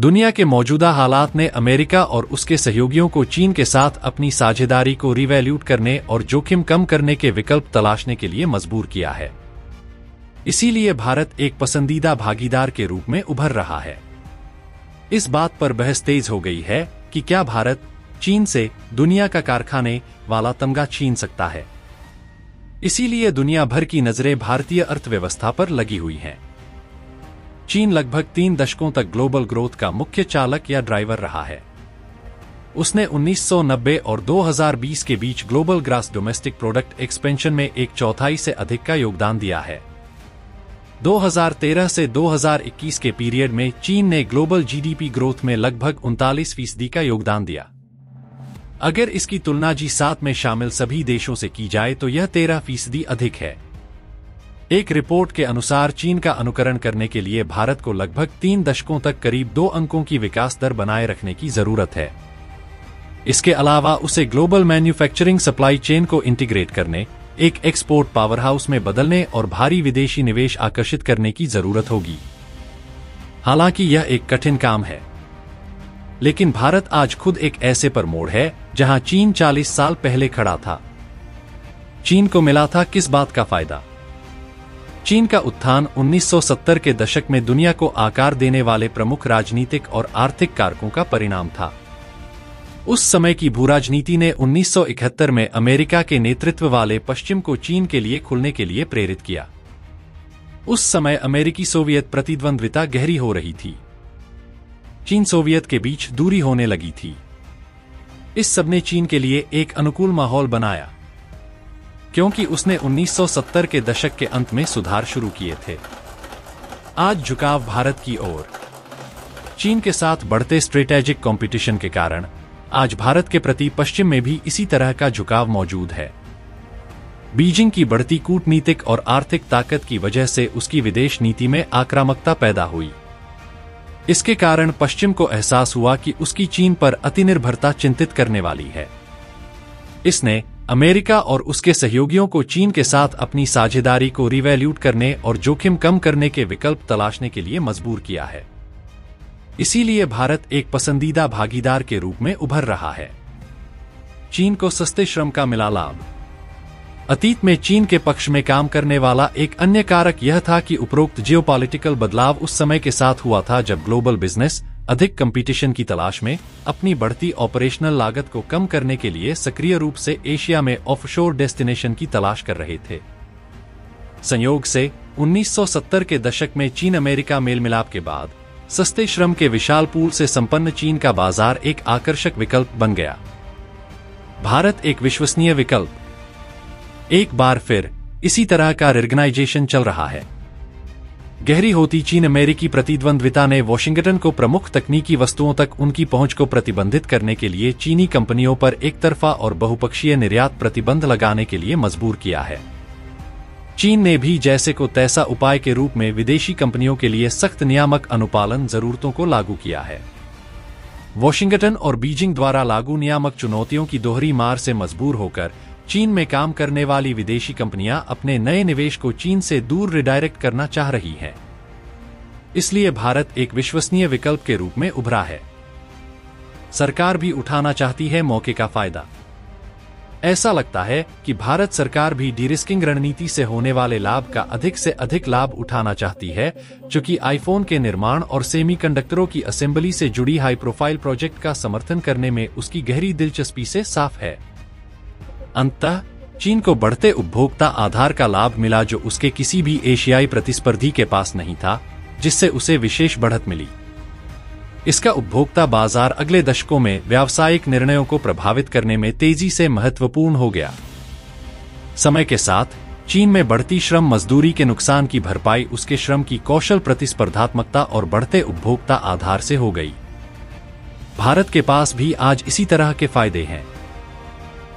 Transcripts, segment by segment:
दुनिया के मौजूदा हालात ने अमेरिका और उसके सहयोगियों को चीन के साथ अपनी साझेदारी को रिवैल्यूट करने और जोखिम कम करने के विकल्प तलाशने के लिए मजबूर किया है। इसीलिए भारत एक पसंदीदा भागीदार के रूप में उभर रहा है। इस बात पर बहस तेज हो गई है कि क्या भारत चीन से दुनिया का कारखाने वाला तमगा छीन सकता है। इसीलिए दुनिया भर की नजरें भारतीय अर्थव्यवस्था पर लगी हुई हैं। चीन लगभग 3 दशकों तक ग्लोबल ग्रोथ का मुख्य चालक या ड्राइवर रहा है। उसने 1990 और 2020 के बीच global gross domestic product expansion में 1/4 से अधिक का योगदान दिया है। 2013 से 2021 के पीरियड में चीन ने ग्लोबल जीडीपी ग्रोथ में लगभग 39% का योगदान दिया। अगर इसकी तुलना G7 में शामिल सभी देशों से की जाए तो यह 13% अधिक है। एक रिपोर्ट के अनुसार चीन का अनुकरण करने के लिए भारत को लगभग 3 दशकों तक करीब 2 अंकों की विकास दर बनाए रखने की जरूरत है। इसके अलावा उसे ग्लोबल मैन्युफैक्चरिंग सप्लाई चेन को इंटीग्रेट करने, एक एक्सपोर्ट पावरहाउस में बदलने और भारी विदेशी निवेश आकर्षित करने की जरूरत होगी। हालांकि यह एक कठिन काम है, लेकिन भारत आज खुद एक ऐसे पर मोड़ है जहां चीन 40 साल पहले खड़ा था। चीन को मिला था किस बात का फायदा? चीन का उत्थान 1970 के दशक में दुनिया को आकार देने वाले प्रमुख राजनीतिक और आर्थिक कारकों का परिणाम था। उस समय की भूराजनीति ने 1971 में अमेरिका के नेतृत्व वाले पश्चिम को चीन के लिए खुलने के लिए प्रेरित किया। उस समय अमेरिकी सोवियत प्रतिद्वंद्विता गहरी हो रही थी। चीन सोवियत के बीच दूरी होने लगी थी। इस सब ने चीन के लिए एक अनुकूल माहौल बनाया, क्योंकि उसने 1970 के दशक के अंत में सुधार शुरू किए थे। आज झुकाव भारत की ओर। चीन के साथ बढ़ते स्ट्रेटेजिक कंपटीशन के कारण आज भारत के प्रति पश्चिम में भी इसी तरह का झुकाव मौजूद है। बीजिंग की बढ़ती कूटनीतिक और आर्थिक ताकत की वजह से उसकी विदेश नीति में आक्रामकता पैदा हुई। इसके कारण पश्चिम को एहसास हुआ कि उसकी चीन पर अतिनिर्भरता चिंतित करने वाली है। इसने अमेरिका और उसके सहयोगियों को चीन के साथ अपनी साझेदारी को रिवैल्यूट करने और जोखिम कम करने के विकल्प तलाशने के लिए मजबूर किया है। इसीलिए भारत एक पसंदीदा भागीदार के रूप में उभर रहा है। चीन को सस्ते श्रम का मिला लाभ। अतीत में चीन के पक्ष में काम करने वाला एक अन्य कारक यह था कि उपरोक्त जियोपॉलिटिकल बदलाव उस समय के साथ हुआ था जब ग्लोबल बिजनेस अधिक कंपटीशन की तलाश में अपनी बढ़ती ऑपरेशनल लागत को कम करने के लिए सक्रिय रूप से एशिया में ऑफशोर डेस्टिनेशन की तलाश कर रहे थे। संयोग से 1970 के दशक में चीन अमेरिका मेल मिलाप के बाद सस्ते श्रम के विशाल पूल से संपन्न चीन का बाजार एक आकर्षक विकल्प बन गया। भारत एक विश्वसनीय विकल्प। एक बार फिर इसी तरह का रिकग्नाइजेशन चल रहा है। गहरी होती चीन अमेरिकी प्रतिद्वंद्विता ने वॉशिंगटन को प्रमुख तकनीकी वस्तुओं तक उनकी पहुंच को प्रतिबंधित करने के लिए चीनी कंपनियों पर एक तरफा और बहुपक्षीय निर्यात प्रतिबंध लगाने के लिए मजबूर किया है। चीन ने भी जैसे को तैसा उपाय के रूप में विदेशी कंपनियों के लिए सख्त नियामक अनुपालन जरूरतों को लागू किया है। वॉशिंगटन और बीजिंग द्वारा लागू नियामक चुनौतियों की दोहरी मार से मजबूर होकर चीन में काम करने वाली विदेशी कंपनियां अपने नए निवेश को चीन से दूर रिडायरेक्ट करना चाह रही हैं। इसलिए भारत एक विश्वसनीय विकल्प के रूप में उभरा है। सरकार भी उठाना चाहती है मौके का फायदा। ऐसा लगता है कि भारत सरकार भी डीरिस्किंग रणनीति से होने वाले लाभ का अधिक से अधिक लाभ उठाना चाहती है, चूंकि आईफोन के निर्माण और सेमीकंडक्टरों की असेंबली से जुड़ी हाई प्रोफाइल प्रोजेक्ट का समर्थन करने में उसकी गहरी दिलचस्पी से साफ है। अंततः चीन को बढ़ते उपभोक्ता आधार का लाभ मिला जो उसके किसी भी एशियाई प्रतिस्पर्धी के पास नहीं था, जिससे उसे विशेष बढ़त मिली। इसका उपभोक्ता बाजार अगले दशकों में व्यावसायिक निर्णयों को प्रभावित करने में तेजी से महत्वपूर्ण हो गया। समय के साथ चीन में बढ़ती श्रम मजदूरी के नुकसान की भरपाई उसके श्रम की कौशल प्रतिस्पर्धात्मकता और बढ़ते उपभोक्ता आधार से हो गई। भारत के पास भी आज इसी तरह के फायदे हैं।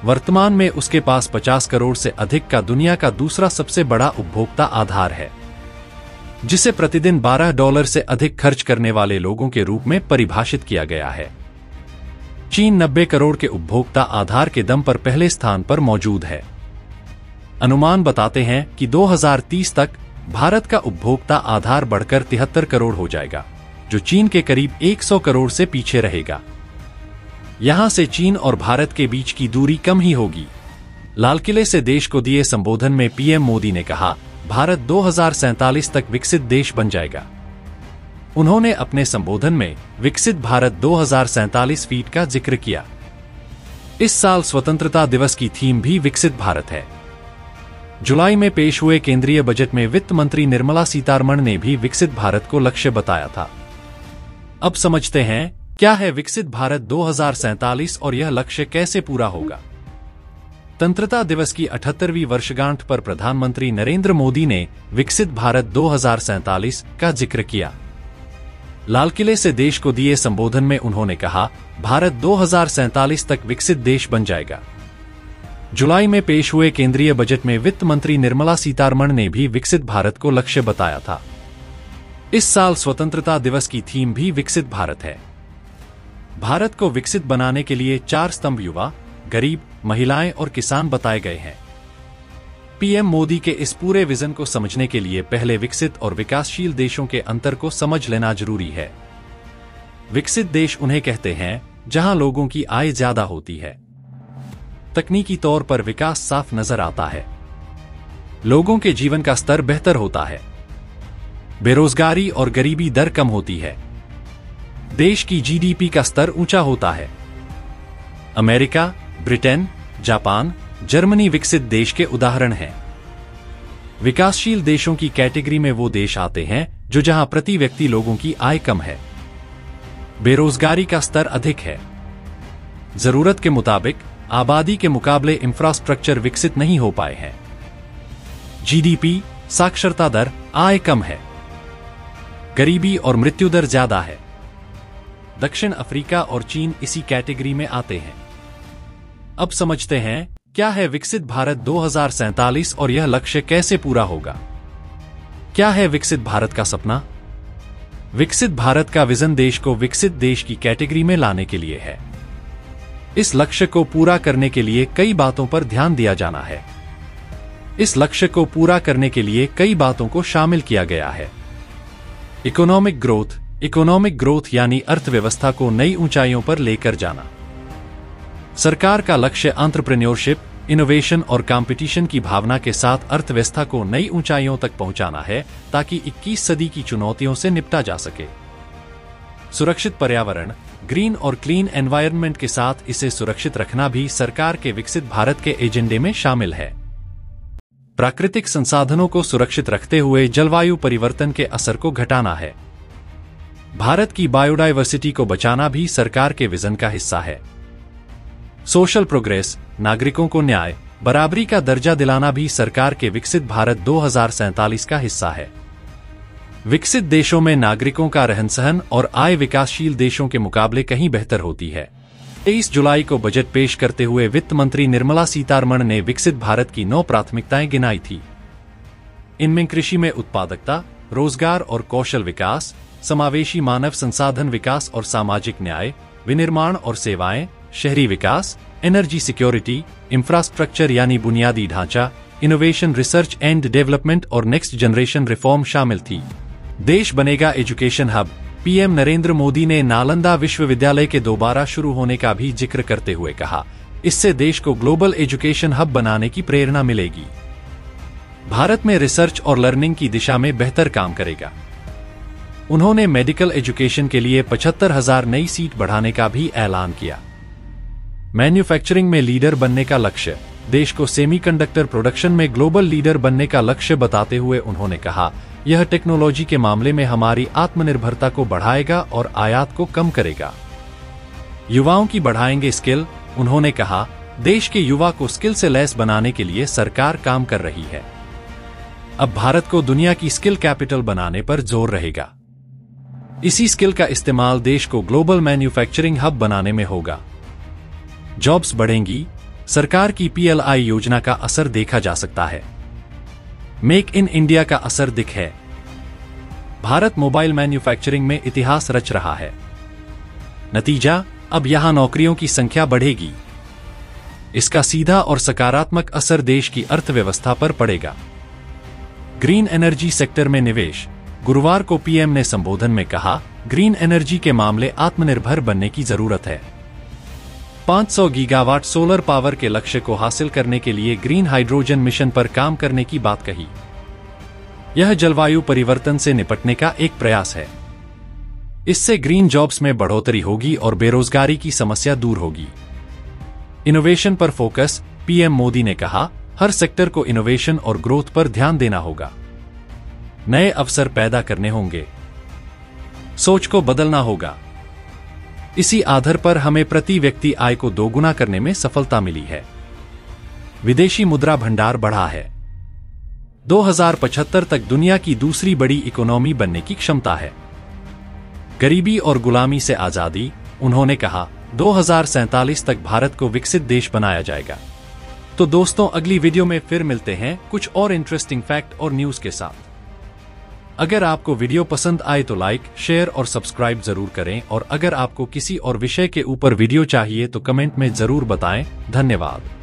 वर्तमान में उसके पास 50 करोड़ से अधिक का दुनिया का दूसरा सबसे बड़ा उपभोक्ता आधार है, जिसे प्रतिदिन $12 से अधिक खर्च करने वाले लोगों के रूप में परिभाषित किया गया है। चीन 90 करोड़ के उपभोक्ता आधार के दम पर पहले स्थान पर मौजूद है। अनुमान बताते हैं कि 2030 तक भारत का उपभोक्ता आधार बढ़कर 73 करोड़ हो जाएगा। जो चीन के करीब 100 करोड़ से पीछे रहेगा। यहां से चीन और भारत के बीच की दूरी कम ही होगी। लाल किले से देश को दिए संबोधन में पीएम मोदी ने कहा, भारत 2047 तक विकसित देश बन जाएगा। उन्होंने अपने संबोधन में विकसित भारत 2047 फीट का जिक्र किया। इस साल स्वतंत्रता दिवस की थीम भी विकसित भारत है। जुलाई में पेश हुए केंद्रीय बजट में वित्त मंत्री निर्मला सीतारमण ने भी विकसित भारत को लक्ष्य बताया था। अब समझते हैं क्या है विकसित भारत 2047 और यह लक्ष्य कैसे पूरा होगा। स्वतंत्रता दिवस की 78वीं वर्षगांठ पर प्रधानमंत्री नरेंद्र मोदी ने विकसित भारत 2047 का जिक्र किया। लाल किले से देश को दिए संबोधन में उन्होंने कहा, भारत 2047 तक विकसित देश बन जाएगा। जुलाई में पेश हुए केंद्रीय बजट में वित्त मंत्री निर्मला सीतारमण ने भी विकसित भारत को लक्ष्य बताया था। इस साल स्वतंत्रता दिवस की थीम भी विकसित भारत है। भारत को विकसित बनाने के लिए 4 स्तंभ युवा, गरीब, महिलाएं और किसान बताए गए हैं। पीएम मोदी के इस पूरे विजन को समझने के लिए पहले विकसित और विकासशील देशों के अंतर को समझ लेना जरूरी है। विकसित देश उन्हें कहते हैं जहां लोगों की आय ज्यादा होती है, तकनीकी तौर पर विकास साफ नजर आता है, लोगों के जीवन का स्तर बेहतर होता है, बेरोजगारी और गरीबी दर कम होती है, देश की जीडीपी का स्तर ऊंचा होता है। अमेरिका, ब्रिटेन, जापान, जर्मनी विकसित देश के उदाहरण हैं। विकासशील देशों की कैटेगरी में वो देश आते हैं जो जहां प्रति व्यक्ति लोगों की आय कम है, बेरोजगारी का स्तर अधिक है, जरूरत के मुताबिक आबादी के मुकाबले इंफ्रास्ट्रक्चर विकसित नहीं हो पाए हैं, जीडीपी, साक्षरता दर, आय कम है, गरीबी और मृत्यु दर ज्यादा है। दक्षिण अफ्रीका और चीन इसी कैटेगरी में आते हैं। अब समझते हैं क्या है विकसित भारत 2047 और यह लक्ष्य कैसे पूरा होगा। क्या है विकसित भारत का सपना? विकसित भारत का विजन देश को विकसित देश की कैटेगरी में लाने के लिए है। इस लक्ष्य को पूरा करने के लिए कई बातों पर ध्यान दिया जाना है। इस लक्ष्य को पूरा करने के लिए कई बातों को शामिल किया गया है। इकोनॉमिक ग्रोथ यानी अर्थव्यवस्था को नई ऊंचाइयों पर लेकर जाना। सरकार का लक्ष्य एंटरप्रेन्योरशिप, इनोवेशन और कंपटीशन की भावना के साथ अर्थव्यवस्था को नई ऊंचाइयों तक पहुंचाना है ताकि 21 सदी की चुनौतियों से निपटा जा सके। सुरक्षित पर्यावरण, ग्रीन और क्लीन एनवायरनमेंट के साथ इसे सुरक्षित रखना भी सरकार के विकसित भारत के एजेंडे में शामिल है। प्राकृतिक संसाधनों को सुरक्षित रखते हुए जलवायु परिवर्तन के असर को घटाना है। भारत की बायोडायवर्सिटी को बचाना भी सरकार के विजन का हिस्सा है। सोशल प्रोग्रेस, नागरिकों को न्याय, बराबरी का दर्जा दिलाना भी सरकार के विकसित भारत 2047 का हिस्सा है। विकसित देशों में नागरिकों का रहन सहन और आय विकासशील देशों के मुकाबले कहीं बेहतर होती है। 23 जुलाई को बजट पेश करते हुए वित्त मंत्री निर्मला सीतारमण ने विकसित भारत की 9 प्राथमिकताएं गिनाई थी। इनमें कृषि में उत्पादकता, रोजगार और कौशल विकास, समावेशी मानव संसाधन विकास और सामाजिक न्याय, विनिर्माण और सेवाएं, शहरी विकास, एनर्जी सिक्योरिटी, इंफ्रास्ट्रक्चर यानी बुनियादी ढांचा, इनोवेशन, रिसर्च एंड डेवलपमेंट और नेक्स्ट जनरेशन रिफॉर्म शामिल थी। देश बनेगा education hub. PM Narendra Modi ने नालंदा विश्वविद्यालय के दोबारा शुरू होने का भी जिक्र करते हुए कहा, इससे देश को ग्लोबल एजुकेशन हब बनाने की प्रेरणा मिलेगी। भारत में रिसर्च और लर्निंग की दिशा में बेहतर काम करेगा। उन्होंने मेडिकल एजुकेशन के लिए 75,000 नई सीट बढ़ाने का भी ऐलान किया। मैन्युफैक्चरिंग में लीडर बनने का लक्ष्य, देश को सेमीकंडक्टर प्रोडक्शन में ग्लोबल लीडर बनने का लक्ष्य बताते हुए उन्होंने कहा, यह टेक्नोलॉजी के मामले में हमारी आत्मनिर्भरता को बढ़ाएगा और आयात को कम करेगा। युवाओं की बढ़ाएंगे स्किल। उन्होंने कहा, देश के युवा को स्किल से लैस बनाने के लिए सरकार काम कर रही है। अब भारत को दुनिया की स्किल कैपिटल बनाने पर जोर रहेगा। इसी स्किल का इस्तेमाल देश को ग्लोबल मैन्युफैक्चरिंग हब बनाने में होगा। जॉब्स बढ़ेंगी। सरकार की पीएलआई योजना का असर देखा जा सकता है। मेक इन इंडिया का असर दिख है। भारत मोबाइल मैन्युफैक्चरिंग में इतिहास रच रहा है। नतीजा, अब यहां नौकरियों की संख्या बढ़ेगी। इसका सीधा और सकारात्मक असर देश की अर्थव्यवस्था पर पड़ेगा। ग्रीन एनर्जी सेक्टर में निवेश। गुरुवार को पीएम ने संबोधन में कहा, ग्रीन एनर्जी के मामले आत्मनिर्भर बनने की जरूरत है। 500 गीगावाट सोलर पावर के लक्ष्य को हासिल करने के लिए ग्रीन हाइड्रोजन मिशन पर काम करने की बात कही। यह जलवायु परिवर्तन से निपटने का एक प्रयास है। इससे ग्रीन जॉब्स में बढ़ोतरी होगी और बेरोजगारी की समस्या दूर होगी। इनोवेशन पर फोकस, पीएम मोदी ने कहा, हर सेक्टर को इनोवेशन और ग्रोथ पर ध्यान देना होगा। नए अवसर पैदा करने होंगे। सोच को बदलना होगा। इसी आधार पर हमें प्रति व्यक्ति आय को दोगुना करने में सफलता मिली है। विदेशी मुद्रा भंडार बढ़ा है। 2075 तक दुनिया की दूसरी बड़ी इकोनॉमी बनने की क्षमता है। गरीबी और गुलामी से आजादी, उन्होंने कहा, 2047 तक भारत को विकसित देश बनाया जाएगा। तो दोस्तों, अगली वीडियो में फिर मिलते हैं कुछ और इंटरेस्टिंग फैक्ट और न्यूज के साथ। अगर आपको वीडियो पसंद आए तो लाइक, शेयर और सब्सक्राइब जरूर करें और अगर आपको किसी और विषय के ऊपर वीडियो चाहिए तो कमेंट में जरूर बताएं। धन्यवाद।